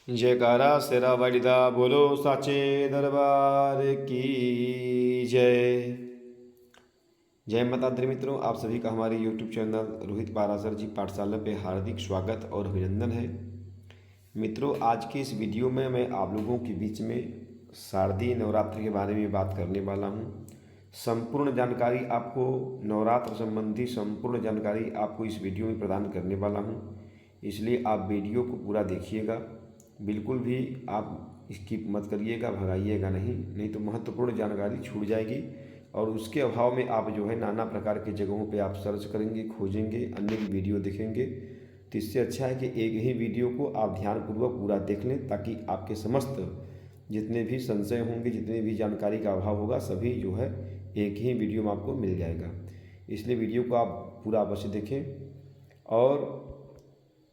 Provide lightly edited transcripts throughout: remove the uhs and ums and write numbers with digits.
जयकारा शेरा वालिदा बोलो साचे दरबार की जय। जय माता दी मित्रों, आप सभी का हमारे YouTube चैनल रोहित पाराशर जी पाठशाला पे हार्दिक स्वागत और अभिनंदन है। मित्रों, आज की इस वीडियो में मैं आप लोगों के बीच में शारदीय नवरात्रि के बारे में बात करने वाला हूँ। संपूर्ण जानकारी आपको नवरात्र संबंधी संपूर्ण जानकारी आपको इस वीडियो में प्रदान करने वाला हूँ, इसलिए आप वीडियो को पूरा देखिएगा। बिल्कुल भी आप स्किप मत करिएगा, भगाइएगा नहीं तो महत्वपूर्ण जानकारी छूट जाएगी और उसके अभाव में आप जो है नाना प्रकार के जगहों पे आप सर्च करेंगे, खोजेंगे, अन्य वीडियो देखेंगे। तो इससे अच्छा है कि एक ही वीडियो को आप ध्यानपूर्वक पूरा देख लें, ताकि आपके समस्त जितने भी संशय होंगे, जितने भी जानकारी का अभाव होगा, सभी जो है एक ही वीडियो में आपको मिल जाएगा। इसलिए वीडियो को आप पूरा अवश्य देखें और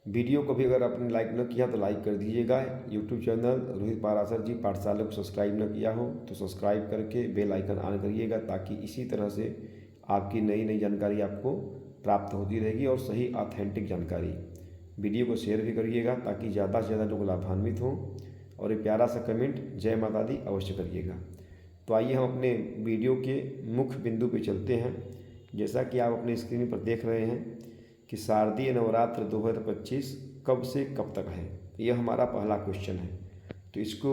वीडियो को भी अगर आपने लाइक न किया तो लाइक कर दीजिएगा। यूट्यूब चैनल रोहित पाराशर जी पाठशाला को सब्सक्राइब न किया हो तो सब्सक्राइब करके बेल आइकन ऑन करिएगा, ताकि इसी तरह से आपकी नई नई जानकारी आपको प्राप्त होती रहेगी और सही ऑथेंटिक जानकारी। वीडियो को शेयर भी करिएगा ताकि ज़्यादा से ज़्यादा लोग लाभान्वित हों और एक प्यारा सा कमेंट जय माता दी अवश्य करिएगा। तो आइए हम अपने वीडियो के मुख्य बिंदु पर चलते हैं। जैसा कि आप अपने स्क्रीन पर देख रहे हैं कि शारदीय नवरात्र 2025 कब से कब तक है, यह हमारा पहला क्वेश्चन है। तो इसको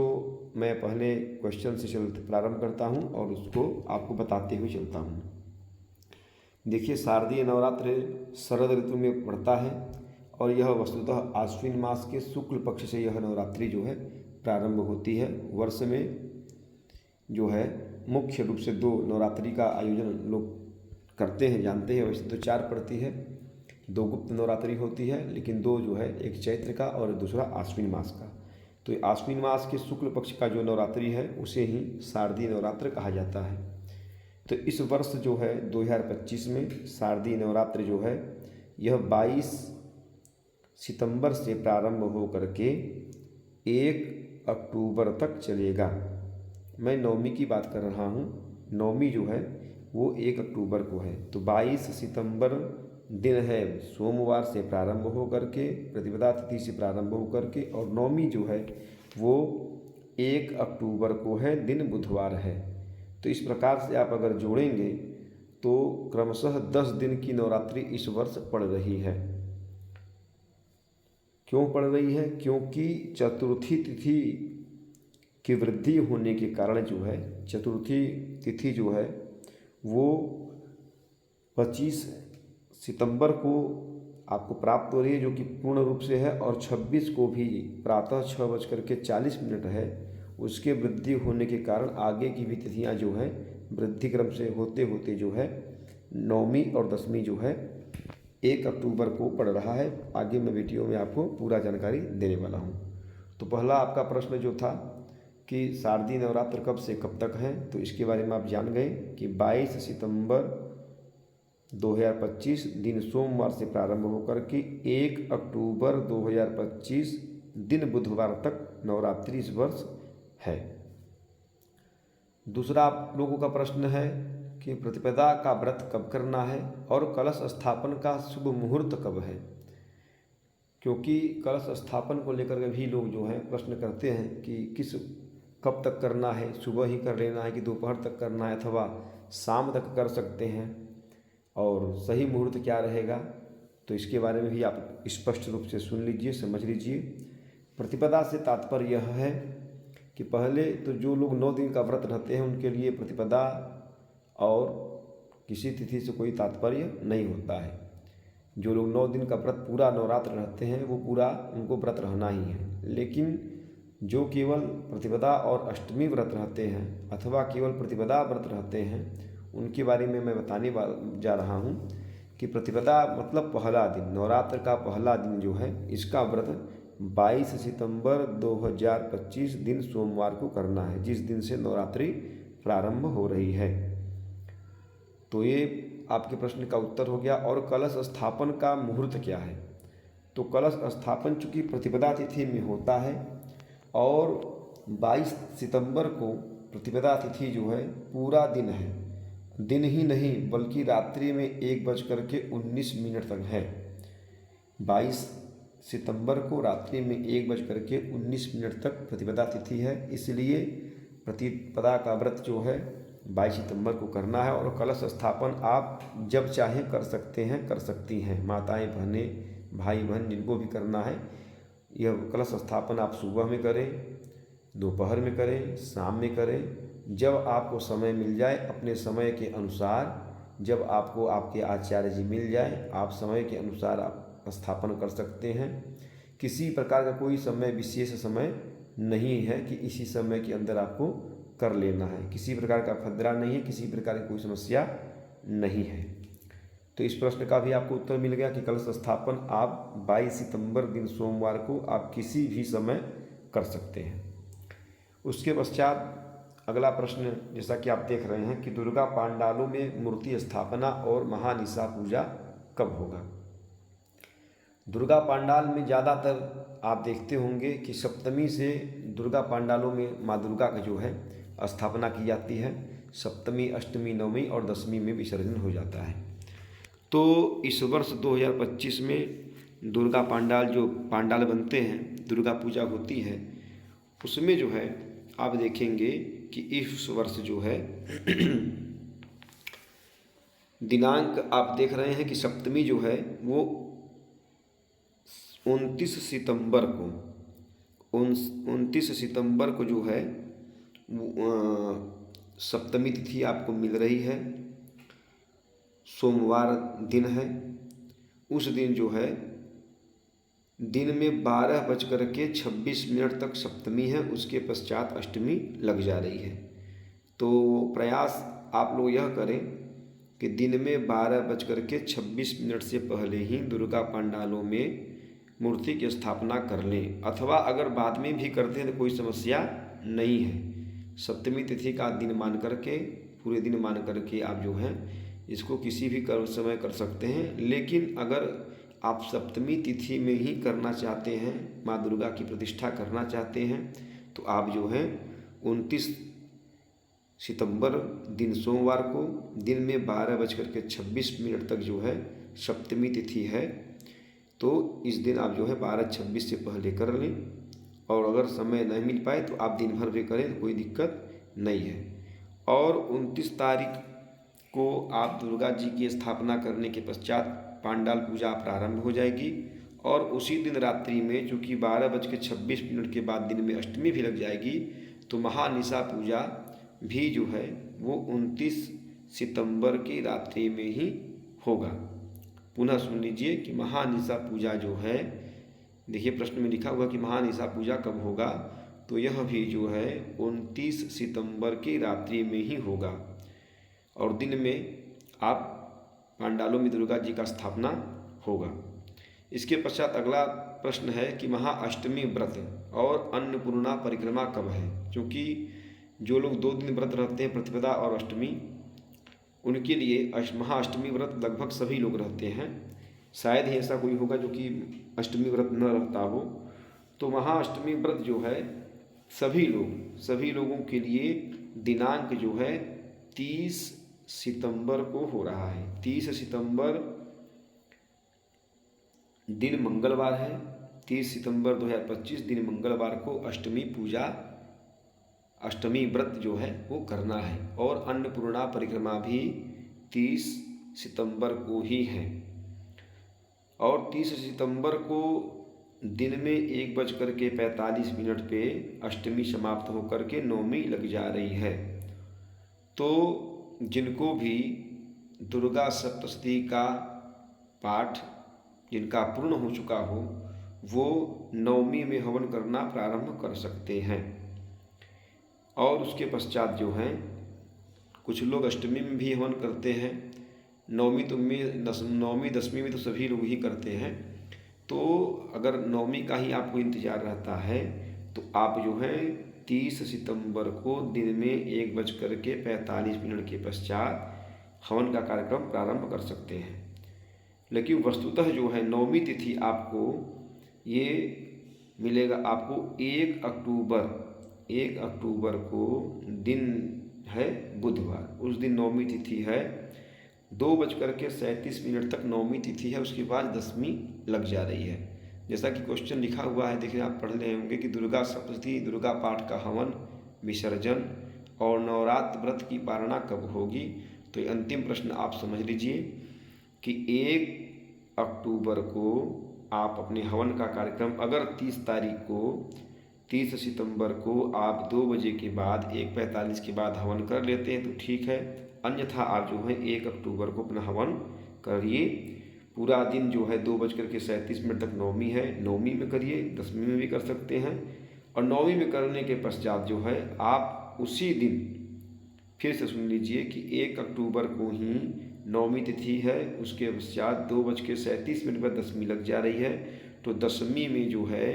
मैं पहले क्वेश्चन से प्रारंभ करता हूं और उसको आपको बताते हुए चलता हूं। देखिए, शारदीय नवरात्र शरद ऋतु में पड़ता है और यह वस्तुतः आश्विन मास के शुक्ल पक्ष से यह नवरात्रि जो है प्रारंभ होती है। वर्ष में जो है मुख्य रूप से 2 नवरात्रि का आयोजन लोग करते हैं, जानते हैं। वैसे तो 4 पड़ती है, 2 गुप्त नवरात्रि होती है, लेकिन 2 जो है, एक चैत्र का और दूसरा आश्विन मास का। तो आश्विन मास के शुक्ल पक्ष का जो नवरात्रि है उसे ही शारदीय नवरात्र कहा जाता है। तो इस वर्ष जो है 2025 में शारदीय नवरात्र जो है यह 22 सितंबर से प्रारंभ हो करके 1 अक्टूबर तक चलेगा। मैं नवमी की बात कर रहा हूँ। नवमी जो है वो 1 अक्टूबर को है। तो 22 सितंबर दिन है, सोमवार से प्रारंभ हो करके, प्रतिपदा तिथि से प्रारंभ हो करके, और नवमी जो है वो 1 अक्टूबर को है, दिन बुधवार है। तो इस प्रकार से आप अगर जोड़ेंगे तो क्रमशः 10 दिन की नवरात्रि इस वर्ष पड़ रही है। क्यों पड़ रही है? क्योंकि चतुर्थी तिथि की वृद्धि होने के कारण जो है चतुर्थी तिथि जो है वो 25 सितंबर को आपको प्राप्त हो रही है, जो कि पूर्ण रूप से है, और 26 को भी प्रातः 6:40 है। उसके वृद्धि होने के कारण आगे की भी तिथियां जो है वृद्धि क्रम से होते होते जो है नवमी और दसवीं जो है 1 अक्टूबर को पड़ रहा है। आगे मैं वीडियो में आपको पूरा जानकारी देने वाला हूं। तो पहला आपका प्रश्न जो था कि शारदीय नवरात्र कब से कब तक है, तो इसके बारे में आप जान गए कि 22 सितंबर 2025 दिन सोमवार से प्रारंभ होकर के 1 अक्टूबर 2025 दिन बुधवार तक नवरात्रि इस वर्ष है। दूसरा आप लोगों का प्रश्न है कि प्रतिपदा का व्रत कब करना है और कलश स्थापन का शुभ मुहूर्त कब है। क्योंकि कलश स्थापन को लेकर के भी लोग जो है प्रश्न करते हैं कि कब तक करना है, सुबह ही कर लेना है कि दोपहर तक करना है अथवा शाम तक कर सकते हैं, और सही मुहूर्त क्या रहेगा। तो इसके बारे में भी आप स्पष्ट रूप से सुन लीजिए, समझ लीजिए। प्रतिपदा से तात्पर्य यह है कि पहले तो जो लोग 9 दिन का व्रत रहते हैं उनके लिए प्रतिपदा और किसी तिथि से कोई तात्पर्य नहीं होता है। जो लोग 9 दिन का व्रत पूरा नवरात्र रहते हैं वो पूरा उनको व्रत रहना ही है। लेकिन जो केवल प्रतिपदा और अष्टमी व्रत रहते हैं अथवा केवल प्रतिपदा व्रत रहते हैं उनके बारे में मैं बताने जा रहा हूँ कि प्रतिपदा मतलब पहला दिन, नवरात्र का पहला दिन जो है इसका व्रत 22 सितंबर 2025 दिन सोमवार को करना है, जिस दिन से नवरात्रि प्रारंभ हो रही है। तो ये आपके प्रश्न का उत्तर हो गया। और कलश स्थापन का मुहूर्त क्या है? तो कलश स्थापन चूँकि प्रतिपदा तिथि में होता है और 22 सितंबर को प्रतिपदा तिथि जो है पूरा दिन है, दिन ही नहीं बल्कि रात्रि में 1:19 तक है। 22 सितंबर को रात्रि में 1:19 तक प्रतिपदा तिथि है, इसलिए प्रतिपदा का व्रत जो है 22 सितंबर को करना है। और कलश स्थापन आप जब चाहें कर सकते हैं, कर सकती हैं, माताएं, बहनें, भाई बहन जिनको भी करना है। यह कलश स्थापन आप सुबह में करें, दोपहर में करें, शाम में करें, जब आपको समय मिल जाए। अपने समय के अनुसार जब आपको आपके आचार्य जी मिल जाए, आप समय के अनुसार आप स्थापन कर सकते हैं। किसी प्रकार का कोई समय, विशेष समय नहीं है कि इसी समय के अंदर आपको कर लेना है। किसी प्रकार का खतरा नहीं है, किसी प्रकार की कोई समस्या नहीं है। तो इस प्रश्न का भी आपको उत्तर मिल गया कि कलश स्थापन आप 22 सितंबर दिन सोमवार को आप किसी भी समय कर सकते हैं। उसके पश्चात अगला प्रश्न, जैसा कि आप देख रहे हैं कि दुर्गा पांडालों में मूर्ति स्थापना और महानिसा पूजा कब होगा। दुर्गा पांडाल में ज़्यादातर आप देखते होंगे कि सप्तमी से दुर्गा पांडालों में माँ दुर्गा का जो है स्थापना की जाती है। सप्तमी, अष्टमी, नवमी और दशमी में विसर्जन हो जाता है। तो इस वर्ष 2025 में दुर्गा पांडाल, जो पांडाल बनते हैं, दुर्गा पूजा होती है, उसमें जो है आप देखेंगे कि इस वर्ष जो है दिनांक आप देख रहे हैं कि सप्तमी जो है वो 29 सितंबर को 29 सितंबर को जो है सप्तमी तिथि आपको मिल रही है। सोमवार दिन है। उस दिन जो है दिन में 12:26 तक सप्तमी है, उसके पश्चात अष्टमी लग जा रही है। तो प्रयास आप लोग यह करें कि दिन में 12:26 से पहले ही दुर्गा पांडालों में मूर्ति की स्थापना कर लें, अथवा अगर बाद में भी करते हैं तो कोई समस्या नहीं है। सप्तमी तिथि का दिन मान करके, पूरे दिन मान करके आप जो है इसको किसी भी समय कर सकते हैं। लेकिन अगर आप सप्तमी तिथि में ही करना चाहते हैं, माँ दुर्गा की प्रतिष्ठा करना चाहते हैं, तो आप जो है 29 सितंबर दिन सोमवार को दिन में 12:26 तक जो है सप्तमी तिथि है, तो इस दिन आप जो है 12:26 से पहले कर लें। और अगर समय नहीं मिल पाए तो आप दिन भर भी करें, तो कोई दिक्कत नहीं है। और 29 तारीख को आप दुर्गा जी की स्थापना करने के पश्चात पांडाल पूजा प्रारंभ हो जाएगी। और उसी दिन रात्रि में चूँकि 12:26 के बाद दिन में अष्टमी भी लग जाएगी, तो महानिसा पूजा भी जो है वो 29 सितंबर की रात्रि में ही होगा। पुनः सुन लीजिए कि महानिसा पूजा जो है, देखिए प्रश्न में लिखा हुआ कि महानिसा पूजा कब होगा, तो यह भी जो है 29 सितंबर की रात्रि में ही होगा। और दिन में आप पांडालों में दुर्गा जी का स्थापना होगा। इसके पश्चात अगला प्रश्न है कि महाअष्टमी व्रत और अन्नपूर्णा परिक्रमा कब है। क्योंकि जो लोग 2 दिन व्रत रहते हैं, प्रतिपदा और अष्टमी, उनके लिए महाअष्टमी व्रत लगभग सभी लोग रहते हैं। शायद ही ऐसा कोई होगा जो कि अष्टमी व्रत न रहता हो। तो महाअष्टमी व्रत जो है सभी लोगों के लिए दिनांक जो है 30 सितंबर को हो रहा है। 30 सितंबर दिन मंगलवार है। 30 सितंबर 2025 दिन मंगलवार को अष्टमी व्रत जो है वो करना है। और अन्नपूर्णा परिक्रमा भी 30 सितंबर को ही है। और 30 सितंबर को दिन में 1:45 पे अष्टमी समाप्त होकर के नवमी लग जा रही है। तो जिनको भी दुर्गा सप्तशती का पाठ जिनका पूर्ण हो चुका हो, वो नवमी में हवन करना प्रारंभ कर सकते हैं। और उसके पश्चात जो है कुछ लोग अष्टमी में भी हवन करते हैं। नवमी दशमी में तो सभी लोग ही करते हैं। तो अगर नवमी का ही आपको इंतज़ार रहता है तो आप जो है 30 सितंबर को दिन में 1:45 के पश्चात हवन का कार्यक्रम प्रारंभ कर सकते हैं। लेकिन वस्तुतः जो है नवमी तिथि आपको ये मिलेगा, आपको 1 अक्टूबर को दिन है बुधवार, उस दिन नवमी तिथि है। 2:37 तक नवमी तिथि है, उसके बाद दशमी लग जा रही है। जैसा कि क्वेश्चन लिखा हुआ है, देखिए आप पढ़ रहे होंगे कि दुर्गा सप्तशती, दुर्गा पाठ का हवन, विसर्जन और नवरात्र व्रत की पारणा कब होगी। तो ये अंतिम प्रश्न आप समझ लीजिए कि 1 अक्टूबर को आप अपने हवन का कार्यक्रम, अगर 30 सितंबर को आप 2 बजे के बाद 1:45 के बाद हवन कर लेते हैं तो ठीक है, अन्यथा आप जो है 1 अक्टूबर को अपना हवन करिए। पूरा दिन जो है 2:37 तक नवमी है, नवमी में करिए, दशमी में भी कर सकते हैं। और नवमी में करने के पश्चात जो है आप उसी दिन फिर से सुन लीजिए कि 1 अक्टूबर को ही नवमी तिथि है, उसके पश्चात 2:37 पर दशमी लग जा रही है। तो दशमी में जो है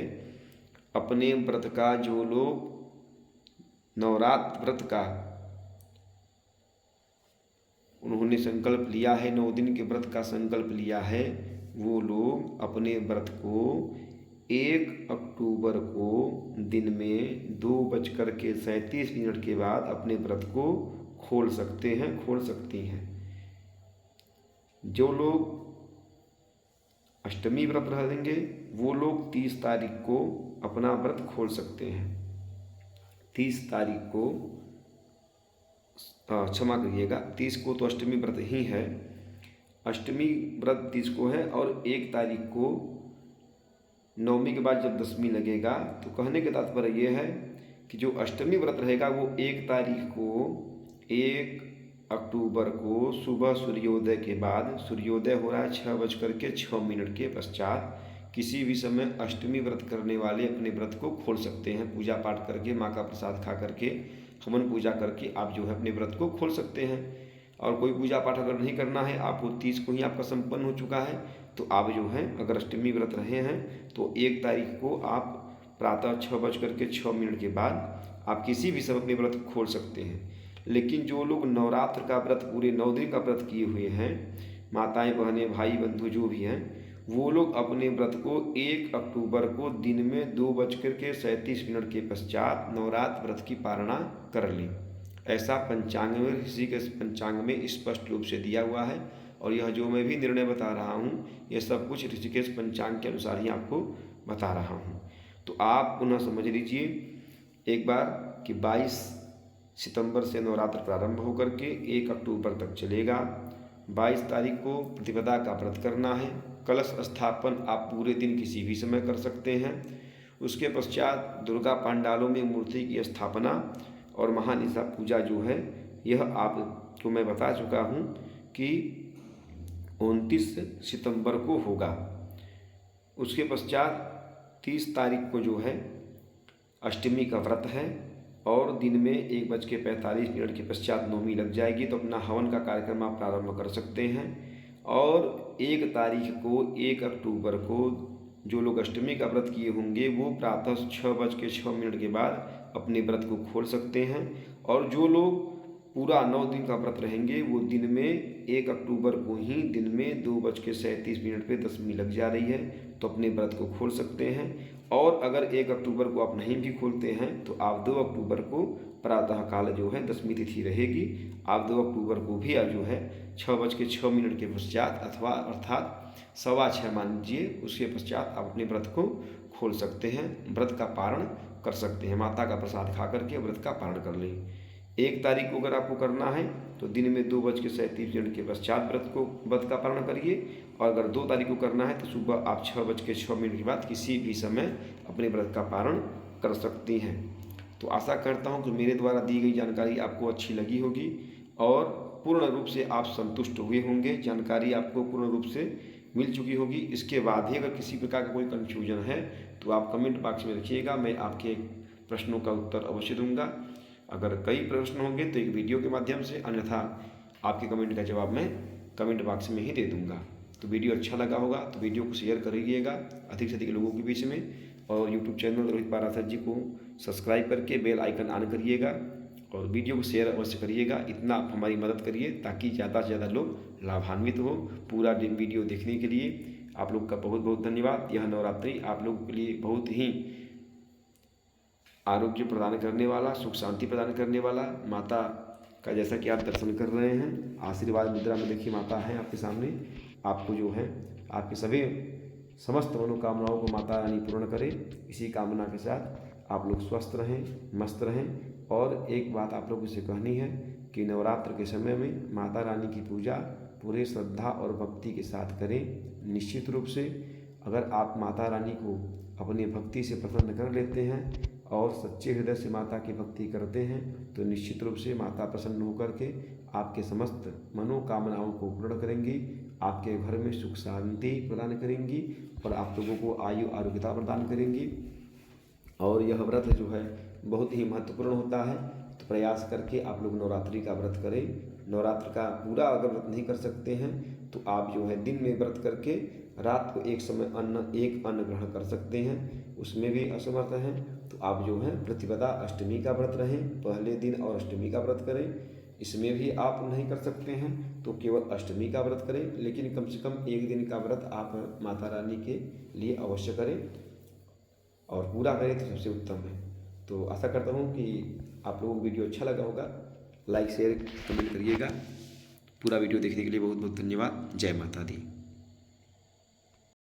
अपने व्रत का, जो लोग नवरात्र व्रत का उन्होंने संकल्प लिया है, 9 दिन के व्रत का संकल्प लिया है, वो लोग अपने व्रत को 1 अक्टूबर को दिन में 2:37 के बाद अपने व्रत को खोल सकते हैं, खोल सकती हैं। जो लोग अष्टमी व्रत रहेंगे वो लोग 30 तारीख को अपना व्रत खोल सकते हैं। 30 तारीख को, क्षमा करिएगा, 30 को तो अष्टमी व्रत ही है, अष्टमी व्रत 30 को है और 1 तारीख को नवमी के बाद जब दशमी लगेगा, तो कहने का तात्पर्य ये है कि जो अष्टमी व्रत रहेगा वो 1 तारीख को, 1 अक्टूबर को सुबह सूर्योदय के बाद, सूर्योदय हो रहा है 6:06 के पश्चात, किसी भी समय अष्टमी व्रत करने वाले अपने व्रत को खोल सकते हैं। पूजा पाठ करके, माँ का प्रसाद खा करके, हवन पूजा करके आप जो है अपने व्रत को खोल सकते हैं। और कोई पूजा पाठ अगर नहीं करना है, आपको 30 को ही आपका संपन्न हो चुका है, तो आप जो है अगर अष्टमी व्रत रहे हैं तो 1 तारीख को आप प्रातः 6:06 के बाद आप किसी भी समय अपने व्रत खोल सकते हैं। लेकिन जो लोग नवरात्र का व्रत, पूरे 9 दिन का व्रत किए हुए हैं, माताएं, बहनें, भाई बंधु जो भी हैं, वो लोग अपने व्रत को 1 अक्टूबर को दिन में 2:37 के पश्चात नवरात्र व्रत की पारणा कर लें। ऐसा पंचांग में, ऋषि के पंचांग में स्पष्ट रूप से दिया हुआ है। और यह जो मैं भी निर्णय बता रहा हूँ, यह सब कुछ ऋषिकेश पंचांग के अनुसार ही आपको बता रहा हूँ। तो आप पुनः समझ लीजिए एक बार कि 22 सितंबर से नवरात्र प्रारंभ होकर के 1 अक्टूबर तक चलेगा। 22 तारीख को प्रतिपदा का व्रत करना है। कलश स्थापन आप पूरे दिन किसी भी समय कर सकते हैं। उसके पश्चात दुर्गा पंडालों में मूर्ति की स्थापना और महानिशा पूजा जो है, यह आपको मैं बता चुका हूँ कि 29 सितंबर को होगा। उसके पश्चात 30 तारीख को जो है अष्टमी का व्रत है और दिन में 1:45 के पश्चात नवमी लग जाएगी, तो अपना हवन का कार्यक्रम आप प्रारंभ कर सकते हैं। और 1 तारीख को, 1 अक्टूबर को जो लोग अष्टमी का व्रत किए होंगे वो प्रातः 6:06 के बाद अपने व्रत को खोल सकते हैं। और जो लोग पूरा 9 दिन का व्रत रहेंगे वो दिन में 1 अक्टूबर को ही दिन में 2:37 पे दशमी लग जा रही है, तो अपने व्रत को खोल सकते हैं। और अगर 1 अक्टूबर को आप नहीं भी खोलते हैं तो आप 2 अक्टूबर को प्रातःकाल जो है दशमी तिथि रहेगी, आप 2 अक्टूबर को भी आप जो है 6:06 के पश्चात अथवा अर्थात 6:15 मान लीजिए, उसके पश्चात आप अपने व्रत को खोल सकते हैं, व्रत का पारण कर सकते हैं। माता का प्रसाद खा करके व्रत का पारण कर लें। 1 तारीख को अगर आपको करना है तो दिन में 2:37 के पश्चात व्रत का पारण करिए। और अगर 2 तारीख को करना है तो सुबह आप 6:06 के बाद किसी भी समय अपने व्रत का पारण कर सकती हैं। तो आशा करता हूँ कि मेरे द्वारा दी गई जानकारी आपको अच्छी लगी होगी और पूर्ण रूप से आप संतुष्ट हुए होंगे। जानकारी आपको पूर्ण रूप से मिल चुकी होगी। इसके बाद ही अगर किसी प्रकार का कोई कन्फ्यूजन है तो आप कमेंट बॉक्स में रखिएगा, मैं आपके प्रश्नों का उत्तर अवश्य दूंगा। अगर कई प्रश्न होंगे तो एक वीडियो के माध्यम से, अन्यथा आपके कमेंट का जवाब मैं कमेंट बॉक्स में ही दे दूंगा। तो वीडियो अच्छा लगा होगा तो वीडियो को शेयर करिएगा अधिक से अधिक लोगों के बीच में, और यूट्यूब चैनल रोहित पाराशर जी को सब्सक्राइब करके बेल आइकन ऑन करिएगा और वीडियो को शेयर अवश्य करिएगा। इतना आप हमारी मदद करिए ताकि ज़्यादा से ज़्यादा लोग लाभान्वित हो। पूरा वीडियो देखने के लिए आप लोग का बहुत बहुत धन्यवाद। यह नवरात्रि आप लोगों के लिए बहुत ही आरोग्य प्रदान करने वाला, सुख शांति प्रदान करने वाला, माता का जैसा कि आप दर्शन कर रहे हैं आशीर्वाद मुद्रा में देखिए माता है आपके सामने। आपको जो है आपके सभी समस्त मनोकामनाओं को माता रानी पूर्ण करे। इसी कामना के साथ आप लोग स्वस्थ रहें, मस्त रहें। और एक बात आप लोगों से कहनी है कि नवरात्र के समय में माता रानी की पूजा पूरे श्रद्धा और भक्ति के साथ करें। निश्चित रूप से अगर आप माता रानी को अपनी भक्ति से प्रसन्न कर लेते हैं और सच्चे हृदय से माता की भक्ति करते हैं तो निश्चित रूप से माता प्रसन्न होकर के आपके समस्त मनोकामनाओं को पूर्ण करेंगी, आपके घर में सुख शांति प्रदान करेंगी और आप लोगों को आयु आरोग्यता प्रदान करेंगी। और यह व्रत जो है बहुत ही महत्वपूर्ण होता है, तो प्रयास करके आप लोग नवरात्रि का व्रत करें। नवरात्र का पूरा अगर व्रत नहीं कर सकते हैं तो आप जो है दिन में व्रत करके रात को एक अन्न ग्रहण कर सकते हैं, उसमें भी असमर्थ हैं तो आप जो है प्रतिपदा अष्टमी का व्रत रहें, पहले दिन और अष्टमी का व्रत करें। इसमें भी आप नहीं कर सकते हैं तो केवल अष्टमी का व्रत करें, लेकिन कम से कम एक दिन का व्रत आप माता रानी के लिए अवश्य करें और पूरा करें तो सबसे उत्तम है। तो आशा करता हूँ कि आप लोगों को वीडियो अच्छा लगा होगा। लाइक शेयर कमेंट करिएगा। पूरा वीडियो देखने के लिए बहुत बहुत धन्यवाद। जय माता दी।